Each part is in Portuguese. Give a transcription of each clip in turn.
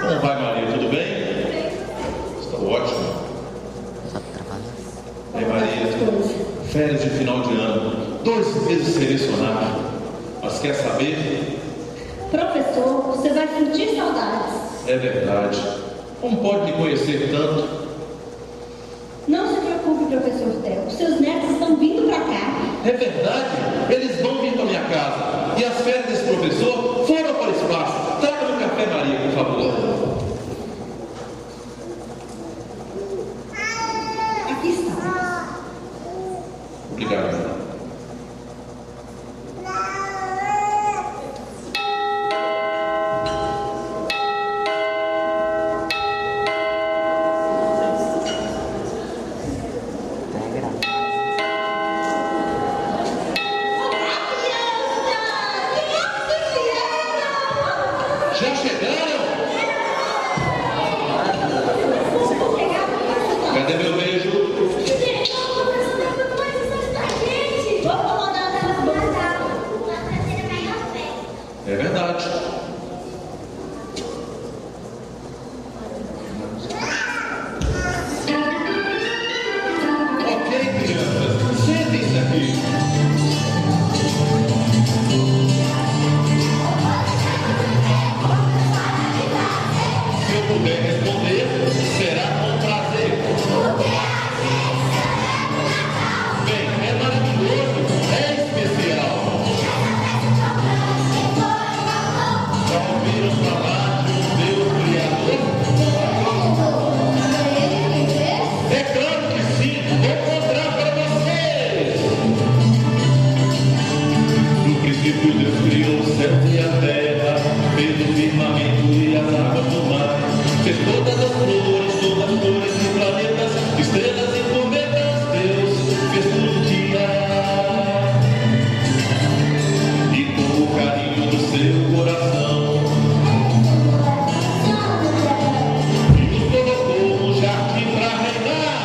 Como vai, Maria? Tudo bem? Estou ótimo. Bem, Maria, férias de final de ano, 2 meses selecionados. Mas quer saber? Professor, você vai sentir saudades. É verdade. Como pode me conhecer tanto? Não se preocupe, professor Theo. Os seus netos estão vindo para cá. É verdade. Eles vão vir para minha casa. E as férias desse professor foram para o espaço. Traga no café, Maria, por favor. Aqui está. Obrigado. Já chegaram? Cadê meu beijo? É verdade. Ok, crianças, sentem-se aqui. Se eu puder responder, será com prazer. Bem, é maravilhoso, é especial. Já ouviram falar de um Deus Criador? É claro que sim, vou contar para vocês. No princípio Deus criou o céu e a terra, fez o firmamento e as águas do mar, fez todas as flores e planetas, estrelas e cometas. Deus fez tudo dia e com o carinho do seu coração e nos colocou no jardim para reinar.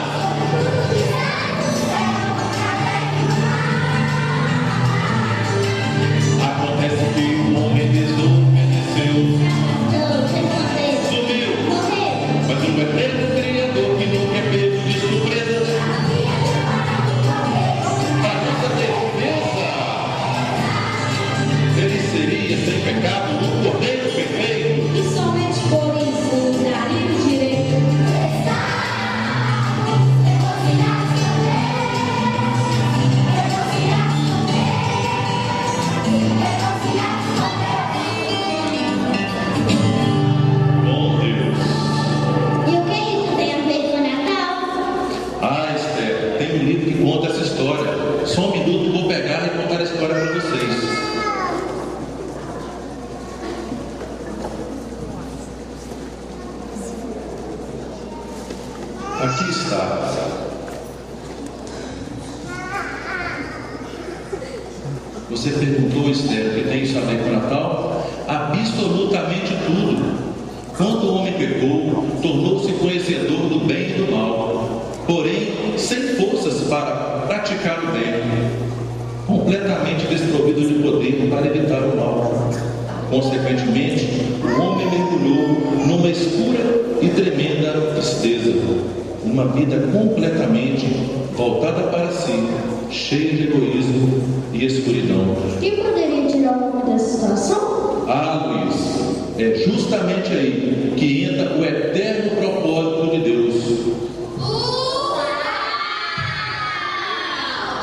Acontece que o homem desobedeceu, sumiu, mas o eterno Criador que nunca é pego de surpresa, para nossa defesa, ele seria sem pecado um cordeiro perfeito. E somente por isso daria o direito. Bom Deus. E o que isso tem a ver com o Natal? Ah, Esther, tem um livro que conta essa história. Só um minuto, vou pegar e contar a história para vocês. Você perguntou, Esther, que tem isso a ver com o Natal? Absolutamente tudo. Quando o homem pecou, tornou-se conhecedor do bem e do mal, porém sem forças para praticar o bem, completamente desprovido de poder para evitar o mal. Consequentemente, o homem mergulhou numa escura e tremenda tristeza, uma vida completamente voltada para si, cheia de egoísmo e escuridão. Quem poderia tirar o homem dessa situação? Luiz, é justamente aí que entra o eterno propósito de Deus.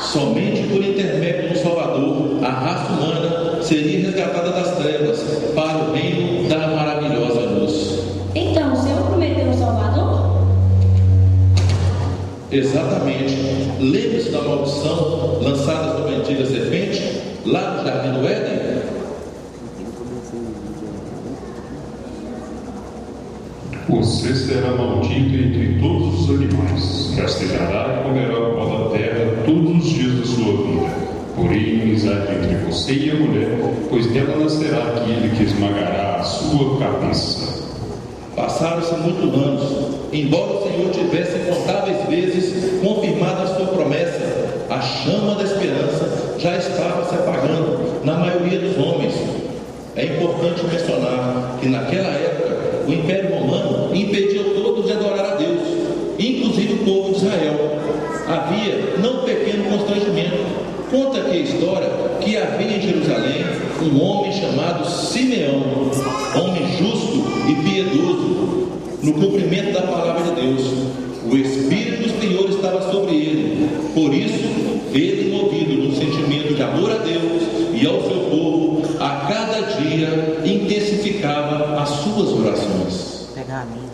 Somente por intermédio do Salvador, a raça humana seria resgatada das trevas para o reino da maravilhosa luz. Então, o Senhor prometeu um Salvador? Exatamente. Lembre-se da maldição lançada sobre a antiga serpente, lá no Jardim do Éden? Você será maldito entre todos os animais, rastejará e comerá o pó da terra todos os dias da sua vida. Porém, inimizade entre você e a mulher, pois dela nascerá aquele que esmagará a sua cabeça. Passaram-se muitos anos, embora o Senhor tivesse incontáveis vezes confirmado a sua promessa, a chama da esperança já estava se apagando na maioria dos homens. É importante mencionar que naquela época o Império Romano impediu todos de adorar a Deus, inclusive o povo de Israel. Havia não pequeno constrangimento. Conta aqui a história que havia em Jerusalém um homem chamado Simeão, homem justo e piedoso, no cumprimento da palavra de Deus. O Espírito do Senhor estava sobre ele. Por isso, ele, movido num sentimento de amor a Deus e ao seu povo, a cada dia intensificava as suas orações. Pegar a minha.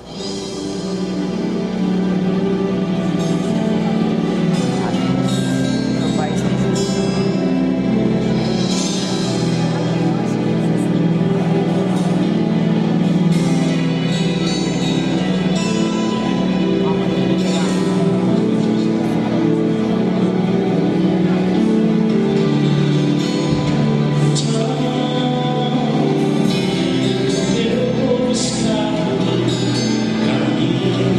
Meu pai está Eu vou buscar caminho.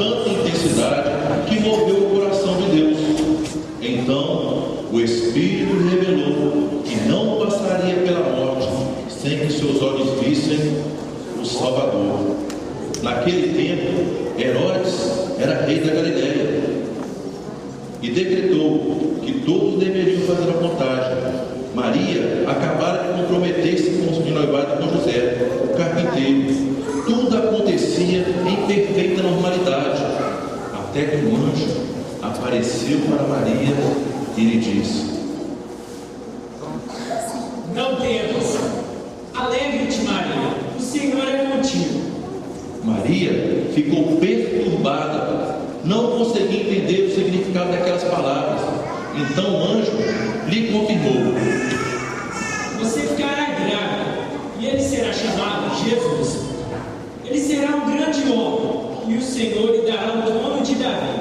tanta intensidade que moveu o coração de Deus. Então, o Espírito lhe revelou que não passaria pela morte sem que seus olhos vissem o Salvador. Naquele tempo, Herodes era rei da Galileia e decretou que todos deveriam fazer a contagem. Maria acabara de comprometer-se com o noivado com José, o carpinteiro. Tudo acontecia em perfeita normalidade, até que um anjo apareceu para Maria e lhe disse: Não temas, alegre-te, Maria, o Senhor é contigo. Maria ficou perturbada, não conseguia entender o significado daquelas palavras. Então o anjo lhe confirmou: Você ficará grávida, e ele será chamado Jesus. Ele será um grande homem, e o Senhor lhe dará o trono de Davi.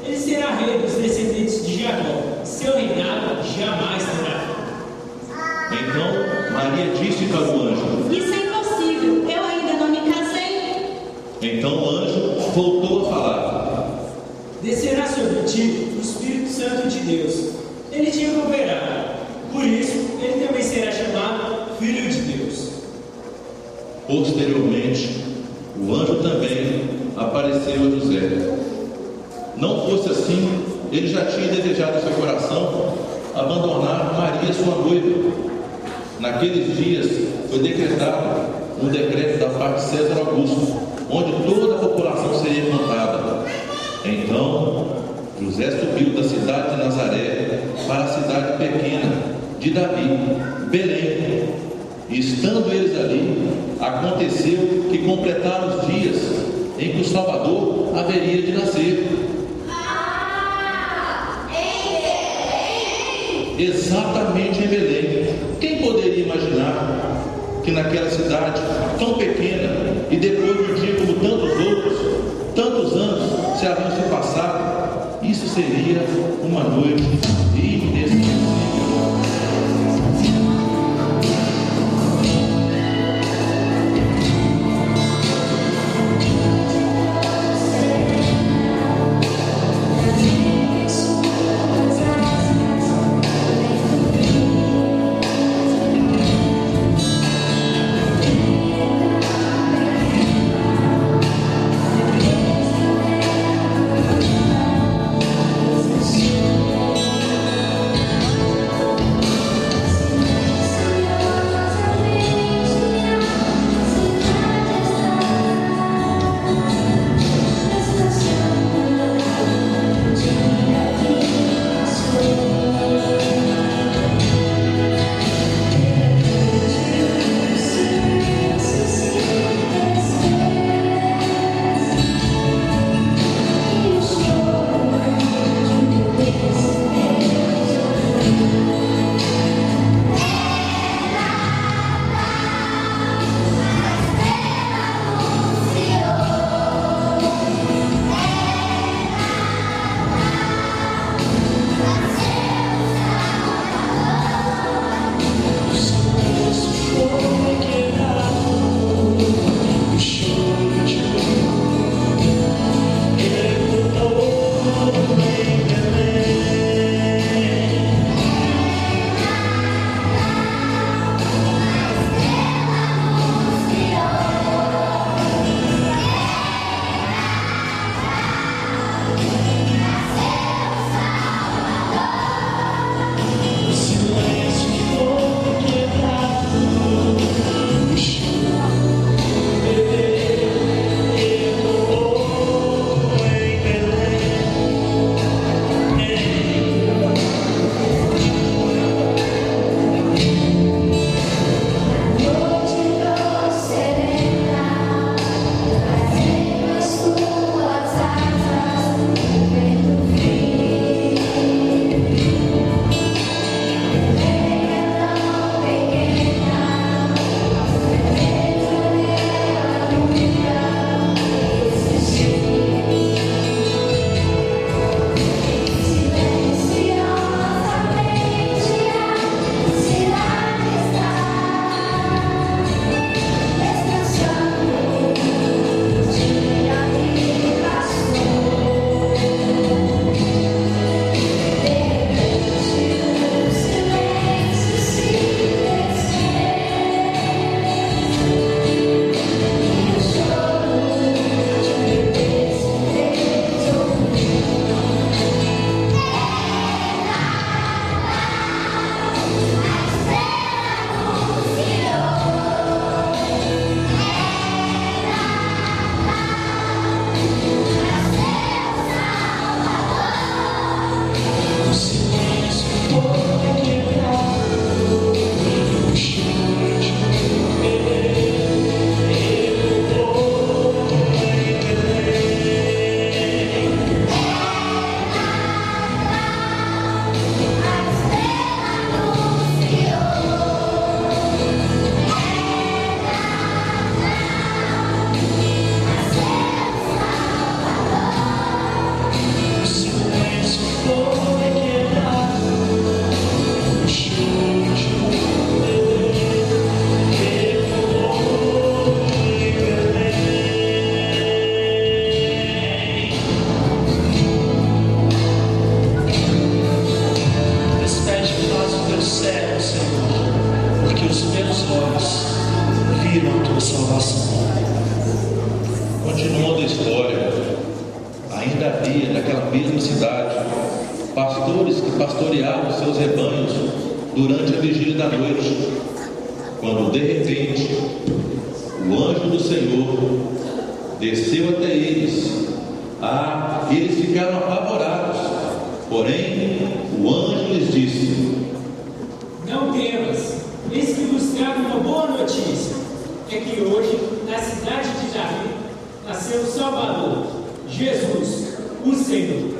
Ele será rei dos descendentes de Jacó. Seu reinado jamais terá fim. Então Maria disse para o anjo: Isso é impossível, eu ainda não me casei. Então o anjo voltou a falar: Descerá sobre ti o Espírito Santo de Deus. Ele te envolverá. Por isso, ele também será chamado Filho de Deus. Posteriormente, o anjo também apareceu a José. Não fosse assim, ele já tinha desejado em seu coração abandonar Maria, sua noiva. Naqueles dias foi decretado um decreto da parte de César Augusto, onde toda a população seria contada. Então, José subiu da cidade de Nazaré para a cidade pequena de Davi, Belém. E estando eles ali, aconteceu que completaram os dias em que o Salvador haveria de nascer. Exatamente em Belém. Quem poderia imaginar que naquela cidade tão pequena, e depois de um dia como tantos outros, tantos anos se haviam se passado, isso seria uma noite inesquecível. salvação. Continuando a história, ainda havia naquela mesma cidade pastores que pastoreavam seus rebanhos durante a vigília da noite, quando de repente o anjo do Senhor desceu até eles. Eles ficaram apavorados, porém o anjo lhes disse: Não temas, eis que vos trago uma boa notícia. É que hoje, na cidade de Davi, nasceu o Salvador, Jesus, o Senhor.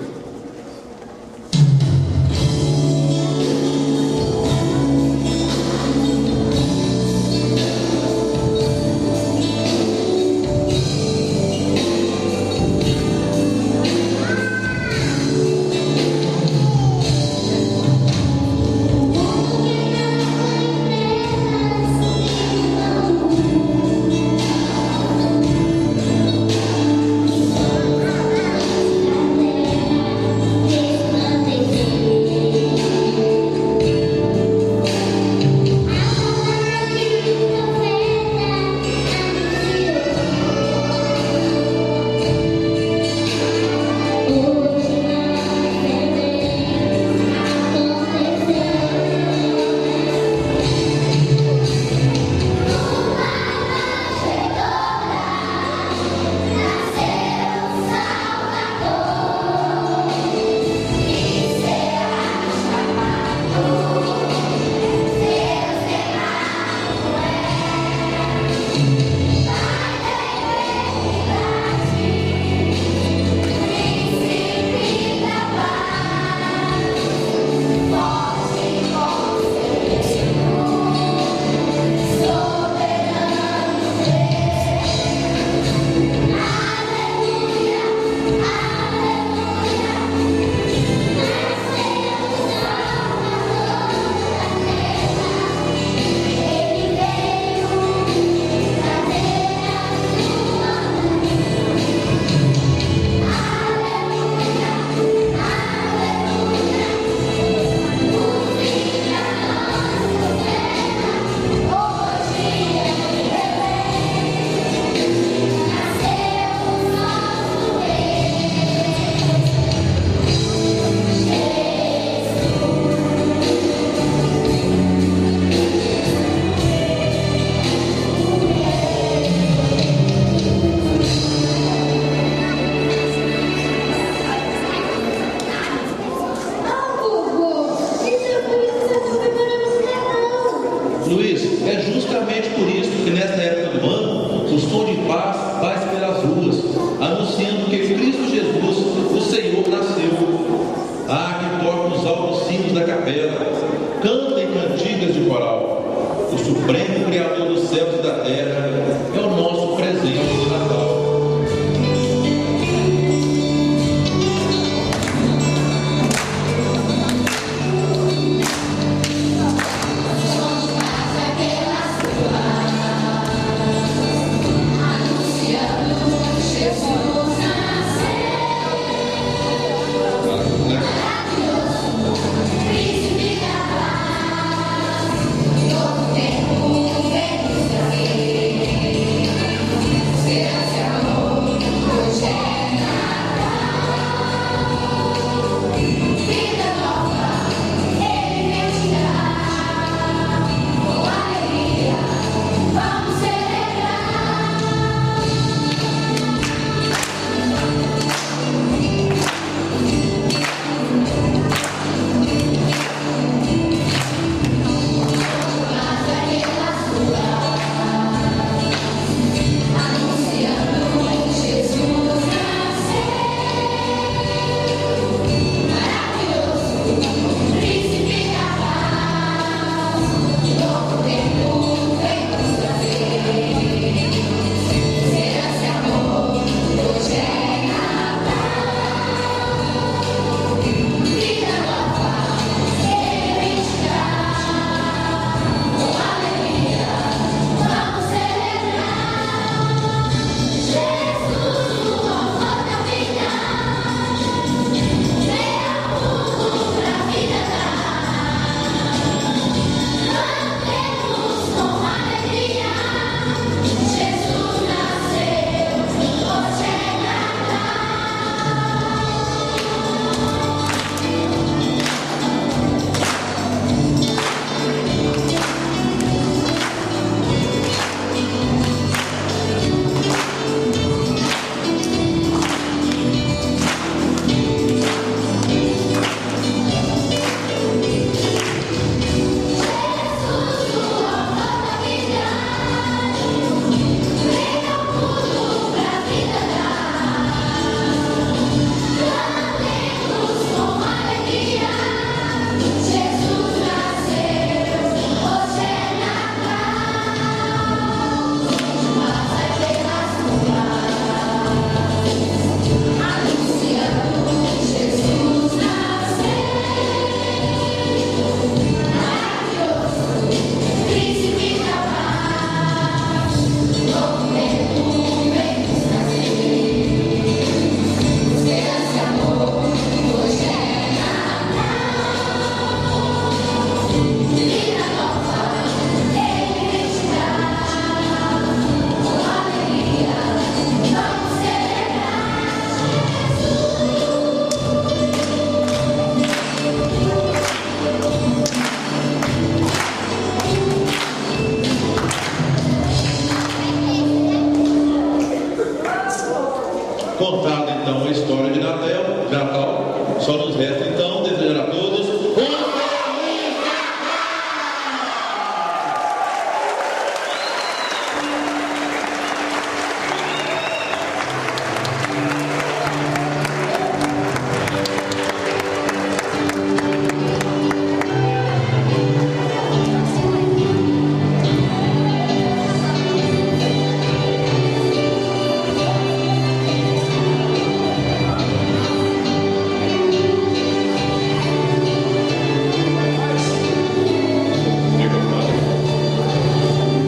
Natal, só nos resta então desejar a todos um feliz Natal!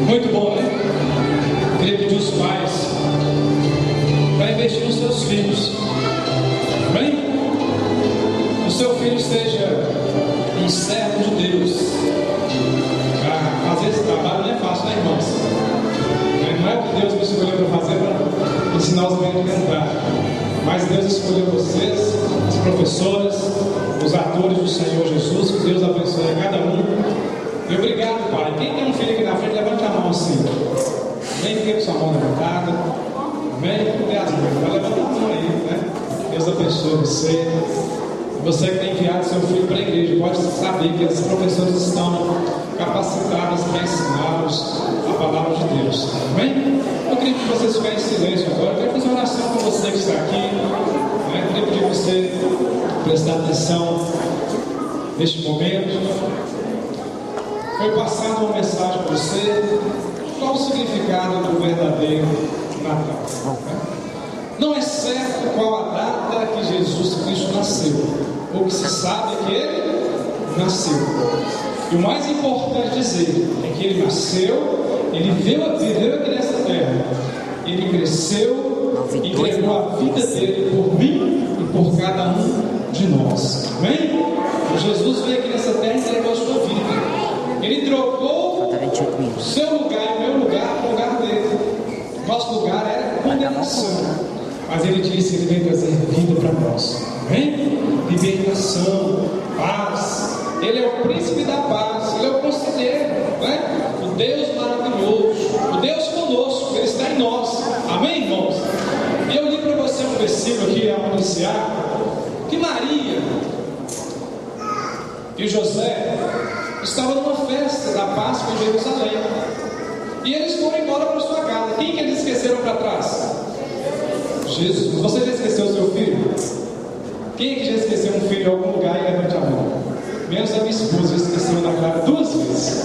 Muito bom, né? Eu queria pedir os pais para investir nos seus filhos. Amém? O seu filho esteja um servo de Deus. Para fazer esse trabalho não é fácil, né, irmãos? Não é o que Deus me escolheu para fazer, para ensinar os meninos a cantar. Mas Deus escolheu vocês, os professores, os atores do Senhor Jesus. Que Deus abençoe a cada um. E obrigado, Pai. Quem tem um filho aqui na frente, levante a mão assim. Vem aqui com sua mão levantada. Amém? Levanta a mão aí, né? Deus abençoe você. Você que tem enviado seu filho para a igreja, pode saber que os professores estão capacitados para ensiná-los a palavra de Deus. Amém? Eu queria que vocês fiquem em silêncio agora. Eu quero fazer uma oração com você que está aqui. Né? Eu queria pedir que você prestar atenção neste momento. Foi passada uma mensagem para você. Qual o significado do verdadeiro Natal? Não é certo qual a data que Jesus Cristo nasceu. O que se sabe é que ele nasceu. E o mais importante dizer é que ele nasceu, ele viveu aqui nessa terra, ele cresceu e entregou a vida dele por mim e por cada um de nós. Amém? Jesus veio aqui nessa terra e entregou a sua vida. Ele trocou o seu lugar e o meu lugar para o lugar dele. Nosso lugar era condenação, mas ele disse que ele veio trazer vida para nós. Amém? Libertação, paz. Ele é o príncipe da paz, ele é o conselheiro, né? O Deus maravilhoso, o Deus conosco, ele está em nós. Amém, irmãos? E eu li para você um versículo aqui ao iniciar, que Maria e José estavam numa festa da Páscoa em Jerusalém. E eles foram embora para sua casa. Quem que eles esqueceram para trás? Jesus. Você já esqueceu o seu filho? Quem que já esqueceu um filho em algum lugar e levante a mão? Menos a minha esposa, já esqueceu da Clara 2 vezes.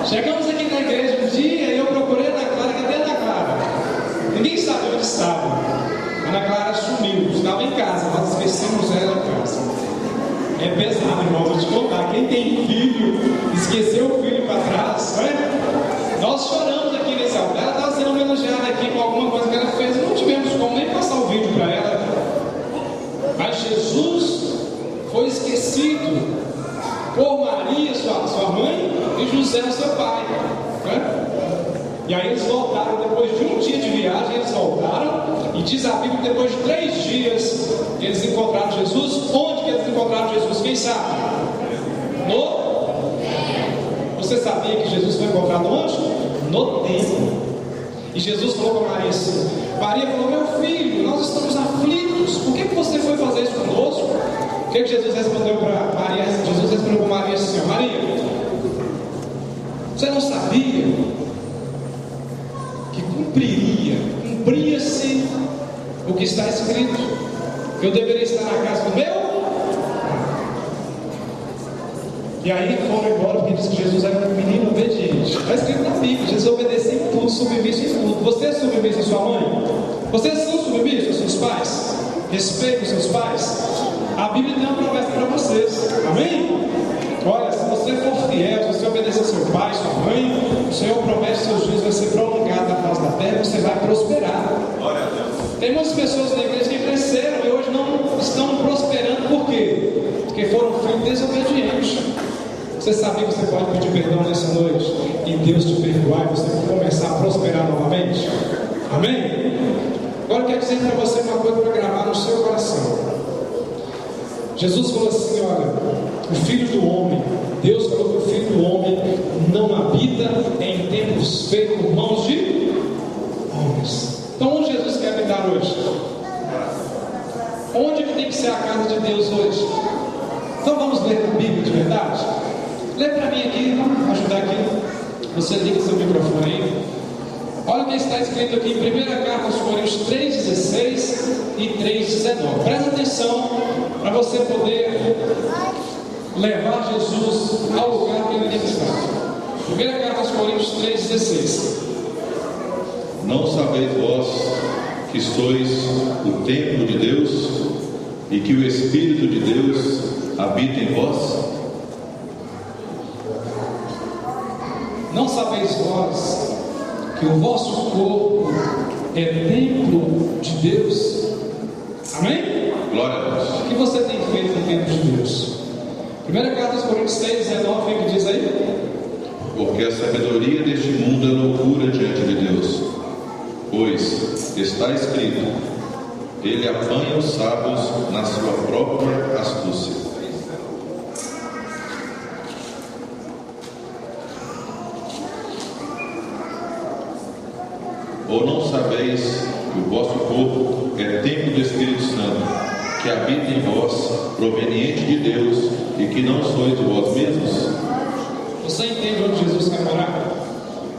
Chegamos aqui na igreja um dia e eu procurei a Ana Clara. Cadê a Ana Clara? Ninguém sabe onde estava. A Ana Clara sumiu, estava em casa, nós esquecemos ela em casa. É pesado, irmão, vou te contar. Quem tem filho, esqueceu o filho para trás, né? Nós choramos aqui nesse altar. Ela estava sendo homenageada aqui com alguma coisa que ela fez. Não tivemos como nem passar o vídeo para ela. Mas Jesus foi esquecido por Maria, sua mãe, e José, o seu pai, né? E aí eles voltaram, depois de um dia de viagem, eles voltaram. E diz a Bíblia que depois de 3 dias eles encontraram Jesus. Onde que eles encontraram Jesus? Quem sabe? Você sabia que Jesus foi encontrado onde? No templo. E Jesus falou para Maria assim. Maria falou: meu filho, nós estamos aflitos. Por que você foi fazer isso conosco? O que Jesus respondeu para Maria? Jesus respondeu para Maria assim: Maria, você não sabia que cumpria-se o que está escrito, que eu deveria estar na casa do meu? E aí foram embora, porque diz que Jesus era um menino obediente. Está escrito na Bíblia: Jesus obedecia em tudo, submissa em tudo. Você é submissa em sua mãe? Vocês são submissos aos seus pais? Respeitam os seus pais? A Bíblia tem uma promessa para vocês. Amém? Olha, se você for fiel, se você obedecer ao seu pai, sua mãe, o Senhor promete que seus dias vai ser prolongado na face da terra e você vai prosperar. Glória a Deus. Tem muitas pessoas na igreja que cresceram e hoje não estão prosperando. Por quê? Porque foram filhos desobedientes. Você sabia que você pode pedir perdão nessa noite e Deus te perdoar e você começar a prosperar novamente? Amém? Agora eu quero dizer para você uma coisa para gravar no seu coração. Jesus falou assim: olha, o Filho do Homem, Deus falou que o Filho do Homem não habita em templos feitos por mãos de homens. Então onde Jesus quer habitar hoje? tem que ser a casa de Deus hoje? Então vamos ler a Bíblia de verdade? Lê para mim aqui, vamos ajudar aqui. Você liga seu microfone aí. Olha o que está escrito aqui em 1 Carta aos Coríntios 3,16 e 3,19. Presta atenção para você poder levar Jesus ao lugar que ele deve estar. 1 Carta aos Coríntios 3,16. Não sabeis vós que sois o templo de Deus e que o Espírito de Deus habita em vós? Não sabeis vós que o vosso corpo é templo de Deus? Amém? Glória a Deus. O que você tem feito no templo de Deus? 1 Carta aos Coríntios 6,19, o que diz aí? Porque a sabedoria deste mundo é loucura diante de Deus. Pois está escrito: Ele apanha os sábios na sua própria astúcia. Ou não sabeis que o vosso corpo é templo do Espírito Santo, que habita em vós, proveniente de Deus, e que não sois de vós mesmos? Você entende onde Jesus quer morar?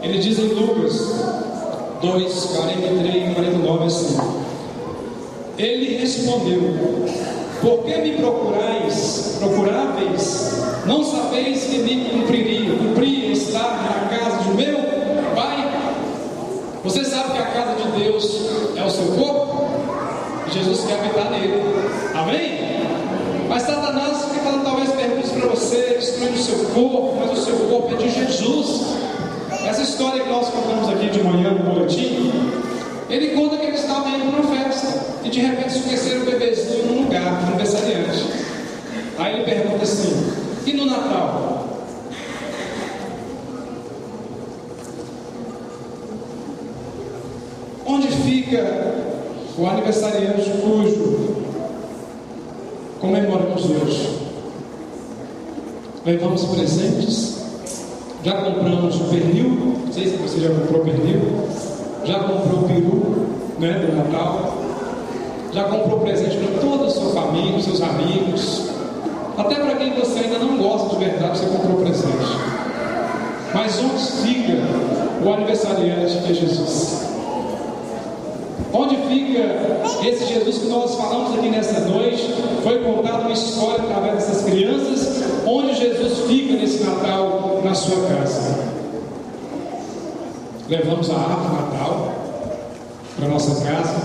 Ele diz em Lucas 2, 43 e 49 assim: Ele respondeu: Por que me procuráveis? Não sabeis que me cumpria estar na casa de meu Pai? Você sabe que a casa de Deus é o seu corpo? E Jesus quer habitar nele. Amém? Mas Satanás fica falando talvez perguntas para você, destruindo o seu corpo, mas o seu corpo é de Jesus. Essa história que nós contamos aqui de manhã no boletim, ele conta que eles estavam indo para uma festa e de repente esqueceram o bebezinho num lugar, no aniversariante. Aí ele pergunta assim: e no Natal? Onde fica o aniversariante cujo comemoramos hoje? Levamos presentes, já compramos o pernil, não sei se você já comprou pernil, já comprou o peru, né, do Natal, já comprou presente para toda a sua família, seus amigos, até para quem você ainda não gosta de verdade, você comprou presente. Mas onde fica o aniversariante que é Jesus? Onde fica esse Jesus que nós falamos aqui nessa noite? Foi contada uma história através dessas crianças. Onde Jesus fica nesse Natal na sua casa? Levamos a árvore de Natal para nossa casa,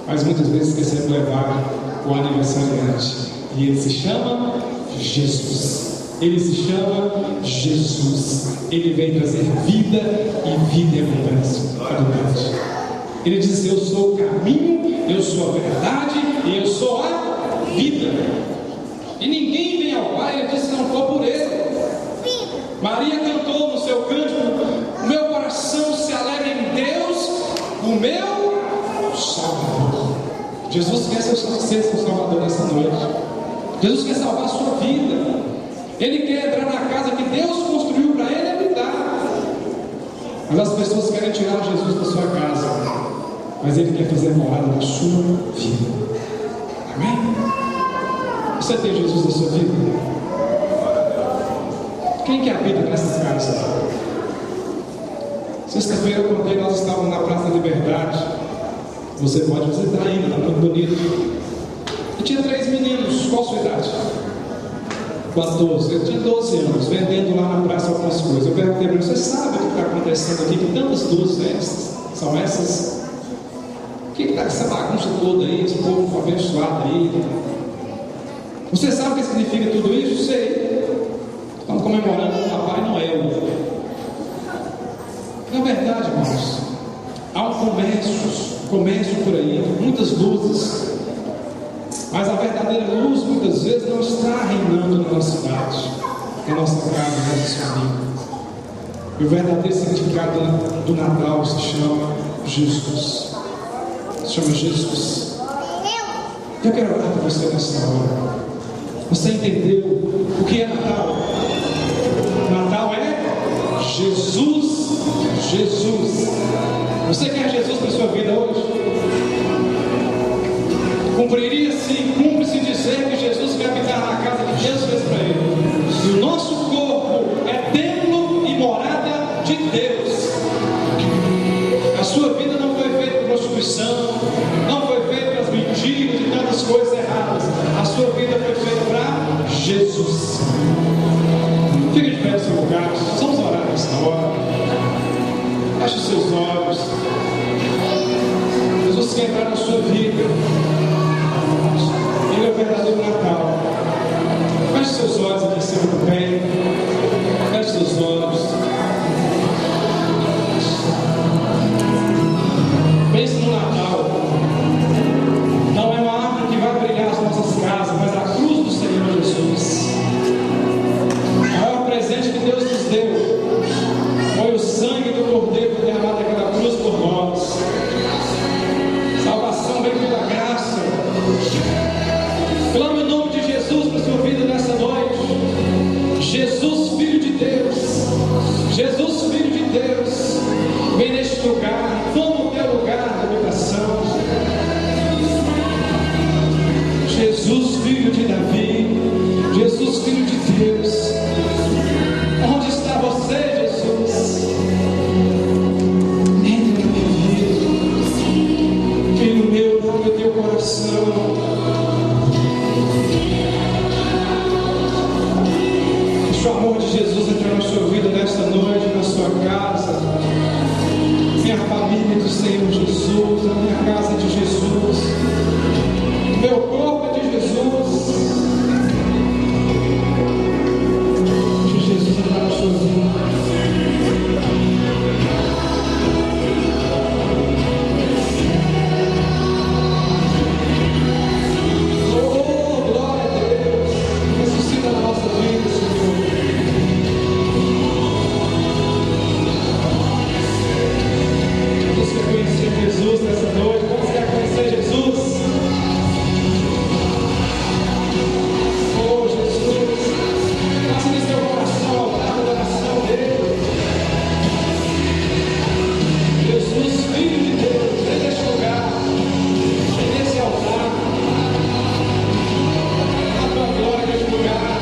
mas muitas vezes esquecemos de levar o aniversariante. E ele se chama Jesus. Ele se chama Jesus. Ele vem trazer vida e vida em abundância. Ele diz: eu sou o caminho, eu sou a verdade e eu sou a vida. E ninguém vem ao Pai, ele disse, se não for por ele. Maria cantou no seu cântico: o meu coração se alegra em Deus, o meu Salvador. Jesus quer ser seu Salvador nessa noite. Jesus quer salvar a sua vida. Ele quer entrar na casa que Deus construiu para ele habitar. Mas as pessoas querem tirar Jesus da sua casa, mas ele quer fazer morada na sua vida. Amém? Você tem Jesus na sua vida? Quem que habita nessas casas? Sexta-feira eu contei, nós estávamos na Praça da Liberdade. Você pode visitar ainda, está muito bonito. E tinha 3 meninos. Qual a sua idade? 14. Eu tinha 12 anos, vendendo lá na praça algumas coisas. Eu perguntei para ele: você sabe o que está acontecendo aqui? Que tantas luzes são essas? O que está essa bagunça toda aí, esse povo abençoado aí? Você sabe o que significa tudo isso? Sei. Estamos comemorando o Papai Noel. Na verdade, irmãos, há um comércio por aí, muitas luzes, mas a verdadeira luz muitas vezes não está reinando na nossa cidade, na nossa casa, na nossa família. E o verdadeiro significado do Natal se chama Jesus. Se chama Jesus. Eu quero orar por você nessa hora. Você entendeu o que é Natal? Natal é Jesus. Jesus. Você quer Jesus para a sua vida hoje? Cumpriria-se, cumpre-se de Deus fez para ele. E o nosso corpo é templo e morada de Deus. A sua vida não foi feita para prostituição, não foi feita para as mentiras e tantas coisas erradas. A sua vida foi feita para Jesus. Fique de pé no seu lugar. Vamos orar nesta hora. Feche os seus olhos. Jesus quer entrar na sua vida. Ele é o verdadeiro Natal. Feche seus olhos aqui em cima do bem. Feche seus olhos. Pense no Natal. Não é uma árvore que vai brilhar as nossas casas, mas a cruz do Senhor Jesus. O maior presente que Deus nos deu foi o sangue do Cordeiro derramado naquela cruz por nós. Salvação vem pela graça. Clame o nome de Jesus para a sua vida nessa noite. Jesus, Filho de Deus. Jesus, Filho de Deus. Vem neste lugar. Toma o teu lugar de habitação. Jesus, Filho de Davi. Jesus, Filho de Deus. Onde está você, Jesus? Entre na minha vida. Filho meu, dá-me o teu coração. Deixa o amor de Jesus entrar na sua vida nesta noite, na sua casa. Minha família do Senhor Jesus, a minha casa de Jesus. Meu corpo é de Jesus. De Jesus entrar na sua vida. Jesus nessa noite, vamos quer conhecer Jesus? Oh Jesus, faça no seu coração a adoração dele. Jesus, Filho de Deus, vem neste lugar, vem nesse altar, a tua glória neste lugar.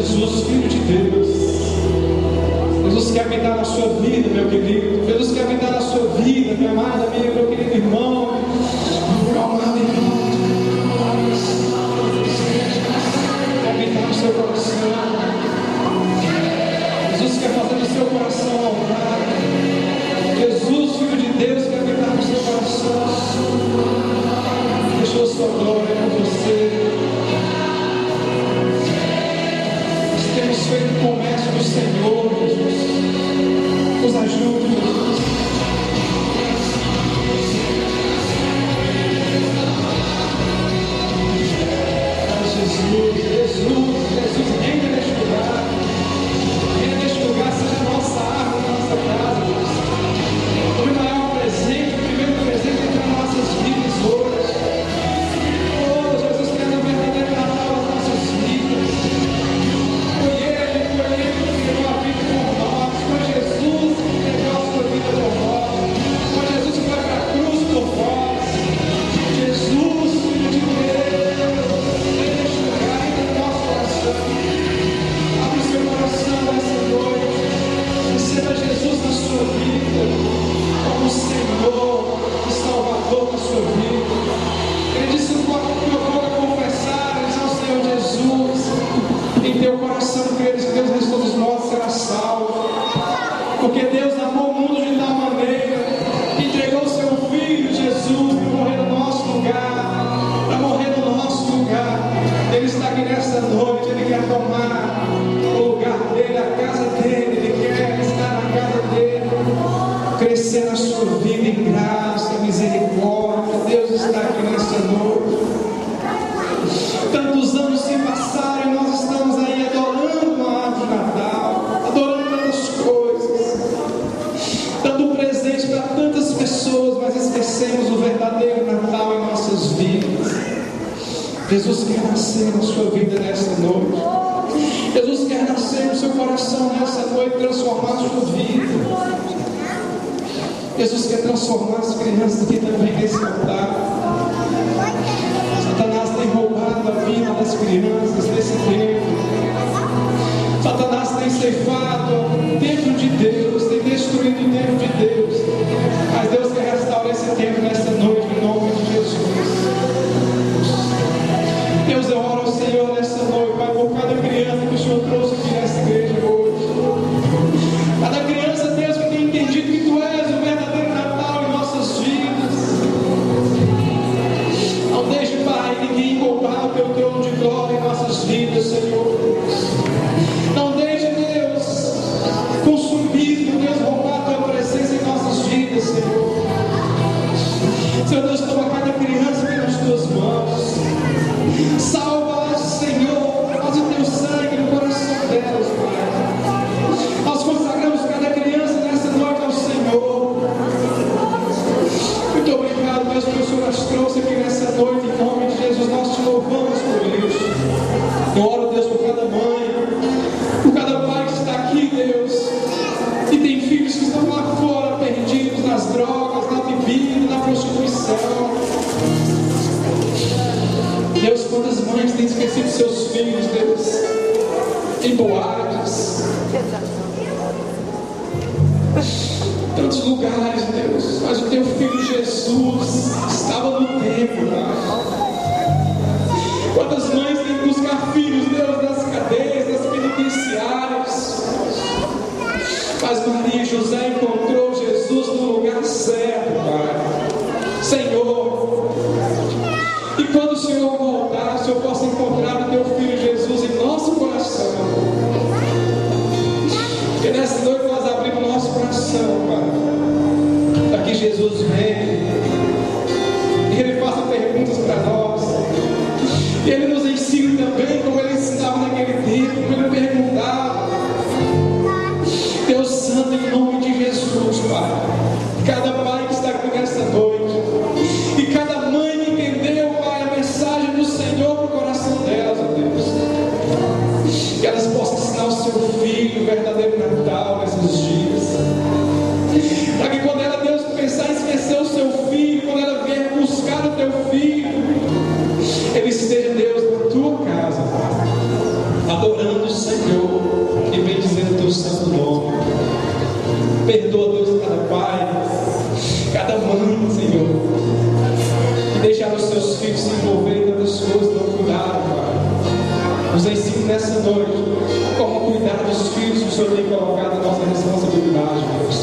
Jesus, Filho de Deus. Jesus quer habitar na sua vida, meu querido. Jesus quer habitar na sua vida, minha amada amiga, meu querido irmão. Meu amado irmão. Quer habitar no seu coração. Jesus quer fazer do seu coração um altar. Jesus, Filho de Deus, quer habitar no seu coração. Deixou sua glória com você. Temos feito o comércio do Senhor, Jesus. Nos ajude, Jesus. verdadeiro Natal em nossas vidas. Jesus quer nascer na sua vida nessa noite. Jesus quer nascer no seu coração nessa noite, transformar a sua vida. Jesus quer transformar as crianças aqui também nesse altar. Satanás tem roubado a vida das crianças nesse tempo. Satanás tem ceifado o templo de Deus, tem destruído o templo de Deus. Mas Deus quer restaurar esse templo nessa noite, em nome de Jesus. Deus, eu oro ao Senhor nessa noite, Pai, por cada criança que o Senhor trouxe aqui nessa igreja hoje. Cada criança, Deus, que tem entendido que Tu és o verdadeiro Natal em nossas vidas. Não deixe, Pai, ninguém roubar o Teu trono de glória em nossas vidas, Senhor. Não deixe, Deus, consumismo, Deus, roubar a Tua presença em nossas vidas, Senhor. Senhor Deus, toma cada criança aqui nas Tuas mãos. Salva-as, Senhor, faz o Teu sangue no coração delas, Pai. Nós consagramos cada criança nessa noite ao Senhor. Muito obrigado, Deus, porque o Senhor as trouxe aqui nessa noite, em nome de Jesus. Nós Te louvamos por isso. Eu oro, Deus, por cada mãe, por cada pai que está aqui, Deus, e tem filhos que estão lá fora, perdidos nas drogas, na bebida, na prostituição. Deus, quantas mães têm esquecido seus filhos, Deus, em boates, tantos lugares, Deus, mas o Teu Filho Jesus estava no templo, Pai. Quantas mães têm que buscar filhos, Deus, nas cadeias, nas penitenciárias, mas Maria e José encontrou Jesus no lugar certo, Pai. Senhor, e quando o Senhor voltar, o Senhor possa encontrar o Teu Filho Jesus em nosso coração. Que nessa noite nós abrimos nosso coração, Pai, para que Jesus venha e Ele faça perguntas para nós. E Ele nos ensine também como Ele ensinava naquele tempo, como Ele perguntava. Deus Santo, em nome de Jesus, Pai, cada pai que está aqui nessa noite, e cada mãe que entendeu, Pai, a mensagem do Senhor para o coração delas, ó Deus, que elas possam ensinar o seu filho o verdadeiro Natal nesses dias, para que quando ela, Deus, pensar em esquecer o seu filho, quando ela vier buscar o Teu Filho, ele esteja, Deus, na Tua casa, Pai, adorando o Senhor e bendizendo o Teu santo nome. Perdoa, Deus, cada pai, cada mãe, Senhor, que deixaram os seus filhos se envolverem em tantas coisas, não cuidaram, Pai. Nos ensine nessa noite como cuidar dos filhos que o Senhor tem colocado na nossa responsabilidade, Deus.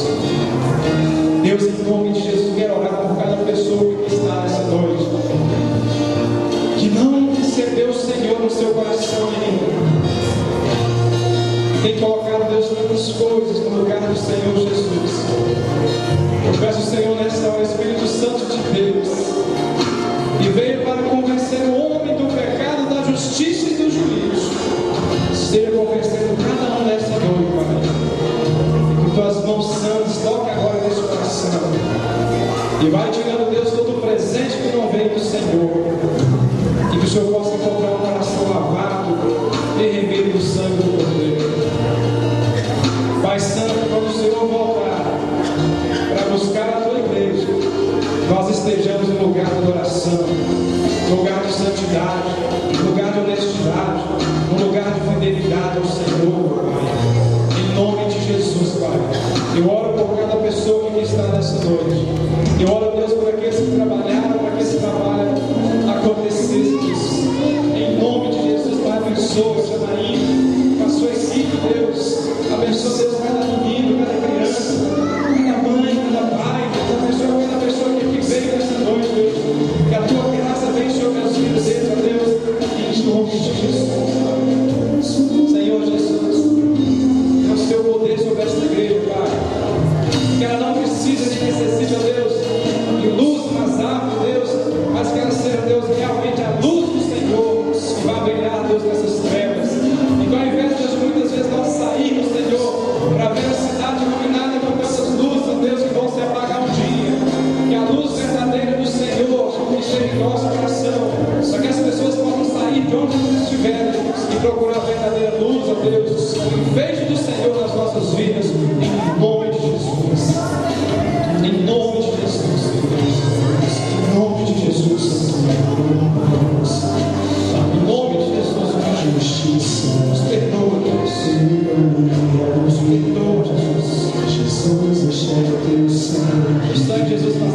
Deus, em nome de Jesus, quero orar por cada pessoa que está nessa noite, que não recebeu o Senhor no seu coração ainda, tem colocado, Deus, tantas coisas no lugar do Senhor Jesus. Eu peço, Senhor, nessa hora, Espírito Santo de Deus, que veio para convencer o homem do pecado, da justiça e do juízo, esteja convencendo cada um nessa noite, Pai. Que Tuas mãos santas toquem agora nesse coração e vai tirando, Deus, todo o presente que não vem do Senhor, e que o Senhor possa encontrar um coração lavado e remido do sangue do Cordeiro. Pai Santo, quando o Senhor voltar para buscar a Tua igreja, nós estejamos no lugar de adoração, no lugar de santidade, no lugar de honestidade, no lugar de fidelidade ao Senhor, Pai. Em nome de Jesus, Pai. Eu oro por cada pessoa que está nessa noite. Eu oro, Deus, por aqueles que trabalharam, para que esse trabalho acontecesse, Deus. Em nome de Jesus, Pai, abençoa a Janaína, com a sua equipe, Deus. Abençoa, Deus, cada menino, cada criança, cada mãe, cada pai. Abençoa cada pessoa que veio nessa noite, Deus. Que a Tua graça venha sobre as vidas deles, ó Deus. Em nome de Jesus. Senhor Jesus, é o Teu poder sobre esta igreja, Pai. Que ela não precisa de necessite, ó Deus,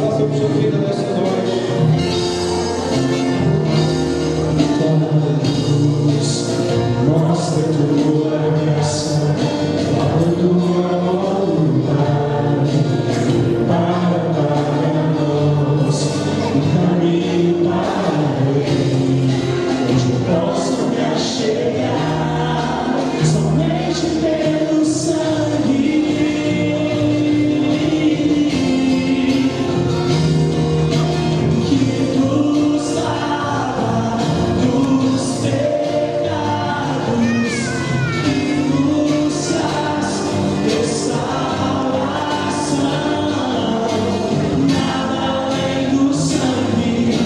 fazer por sua vida nessa noite. Mostra tua graça, a tua bondade, para nós o caminho para o Rei, onde eu posso me achegar, somente pelo sangue que nos lava dos pecados, que nos traz restauração. Nada além do sangue,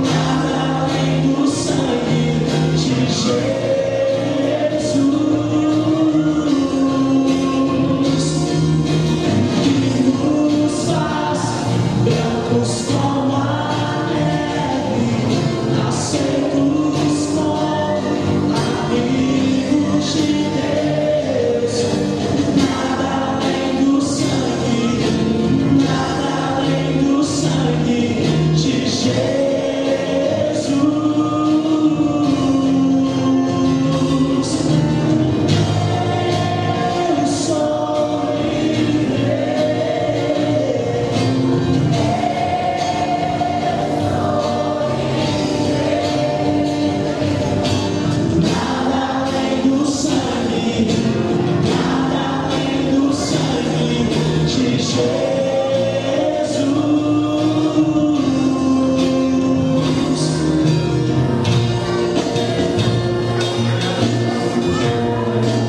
nada além do sangue de Jesus. Como a neve, aceitos como amigos de Deus. Nada além do sangue, nada além do sangue de Jesus. Eu sou livre.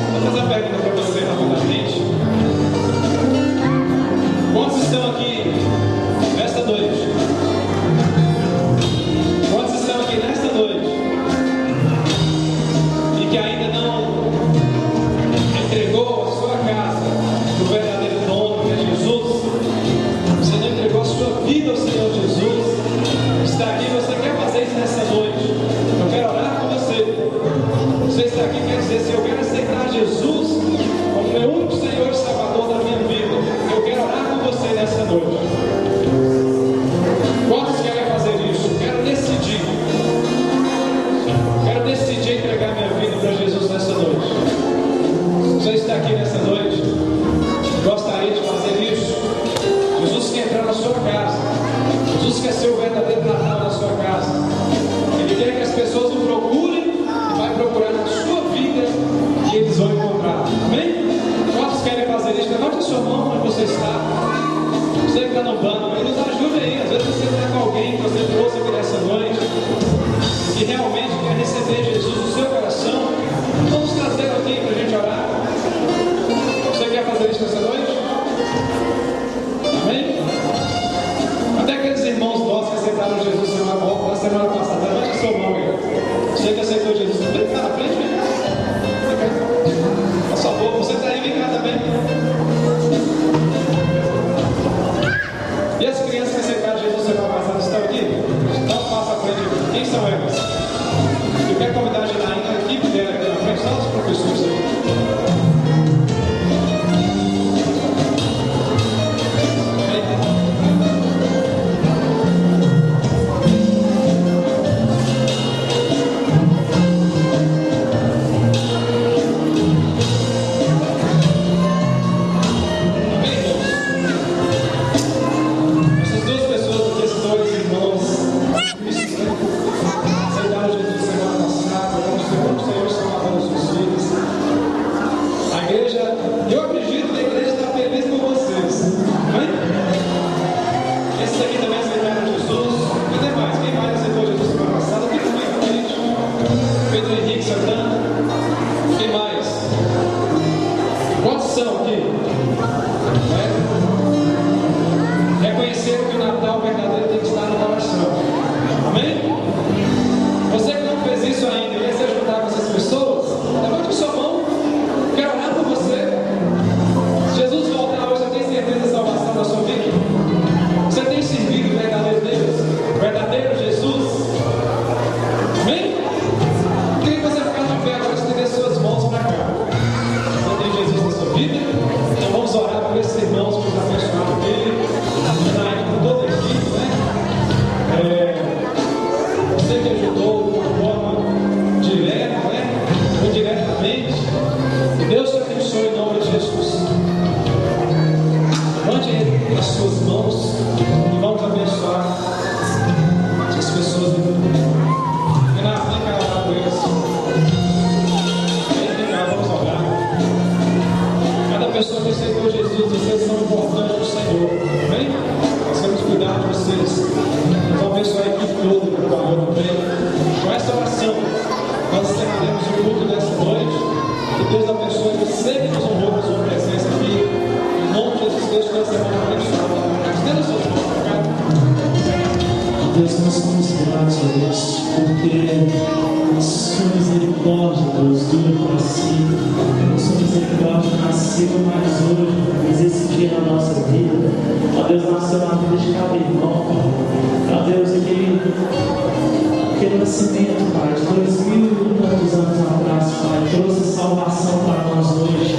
Vou fazer uma pergunta para você rapidamente. Quantos estão aqui nesta noite? Quantos estão aqui nesta noite e que ainda não entregou a sua casa para o verdadeiro dono, que é Jesus? Você não entregou a sua vida ao Senhor Jesus? Está aqui, você quer fazer isso nessa noite? Eu quero orar com você. Você está aqui, quer dizer, se eu quero aceitar Jesus como meu único Senhor e Salvador da minha vida, eu quero orar com você nessa noite. Quantos querem fazer isso? Quero decidir. Quero decidir entregar minha vida para Jesus nessa noite. Você está aqui nessa noite, gostaria de fazer isso? Jesus quer entrar na sua casa. Jesus quer ser o verdadeiro Natal na sua casa. Ele quer que as pessoas o procurem e vai procurar na sua vida e eles vão encontrar. Amém? Quantos querem fazer isso? Levante a sua mão onde você está. Você que está no banco, nos ajude aí. Às vezes você está com alguém que você trouxe aqui nessa noite que realmente quer receber Jesus no seu coração. Vamos trazer aqui para a gente orar. Você quer fazer isso nessa noite? Amém? Até aqueles irmãos nossos que aceitaram Jesus na semana passada, levante a sua mão aí. Você que aceitou Jesus, vem cá na frente, vem cá. Por favor, você está aí, vem cá também. E as crianças que aceitaram Jesus semana passada estão aqui? Então passa à frente. Quem são elas? Eu quero convidar a Janaína, a equipe dela aqui na frente, só os professores aqui. Essas duas pessoas aqui, esses dois irmãos, aceitaram Jesus semana passada. vocês. Nós vamos abençoar a equipe toda que trabalhou também. Com essa oração, nós encerraremos o culto dessa noite. Que Deus abençoe você que nos honrou com a sua presença aqui. Em nome de Jesus, Deus te abençoe abençoado. Estenda suas mãos para cá. Deus, nós somos gratos a Deus, porque sua misericórdia, Deus, dura para si. Sua misericórdia nasceu mais hoje, mas esse dia na nossa vida. Ó Deus, nasceu na vida de cada irmão, Pai. Ó Deus, aquele nascimento, Pai, de 2000 e tantos anos atrás, Pai, trouxe salvação para nós hoje.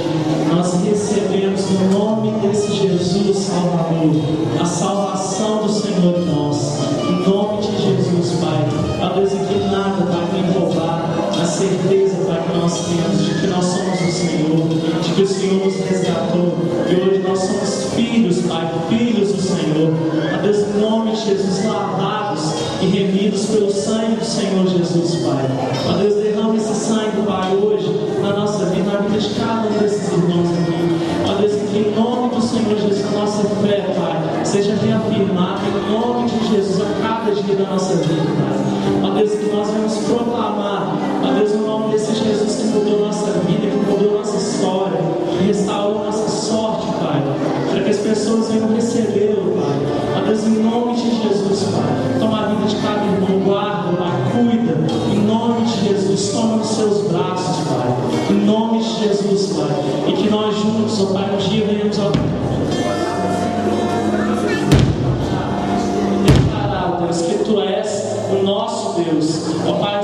Nós recebemos no nome desse Jesus Salvador a salvação do Senhor em nós. Em nome de Jesus, Pai. Ó Deus, em que nada vai me roubar a certeza, Pai, que nós temos de que nós somos do Senhor, de que o Senhor nos resgatou, e hoje nós somos filhos, Pai, filhos do Senhor. Ó Deus, em nome de Jesus, lavados e remidos pelo sangue do Senhor Jesus, Pai. Ó Deus, derrama esse sangue, Pai, hoje na nossa vida, na vida de cada um desses irmãos aqui. Ó Deus, que em nome do Senhor Jesus, a nossa fé, Pai, seja reafirmada em nome de Jesus a cada dia da nossa vida, Pai. Ó Deus, que nós vamos proclamar, ó Deus, o nome desse Jesus que mudou nossa vida, que mudou nossa história, que restaurou nossa sorte, Pai, para que as pessoas venham recebê-lo, Pai. Ó Deus, em nome de Jesus, Pai, toma a vida de cada irmão, guarda, Pai, cuida, em nome de Jesus, toma nos seus braços, Pai, em nome de Jesus, Pai, e que nós juntos, ó Pai, um dia venhamos ao declarar, Deus, que Tu és o nosso Deus, ó Pai.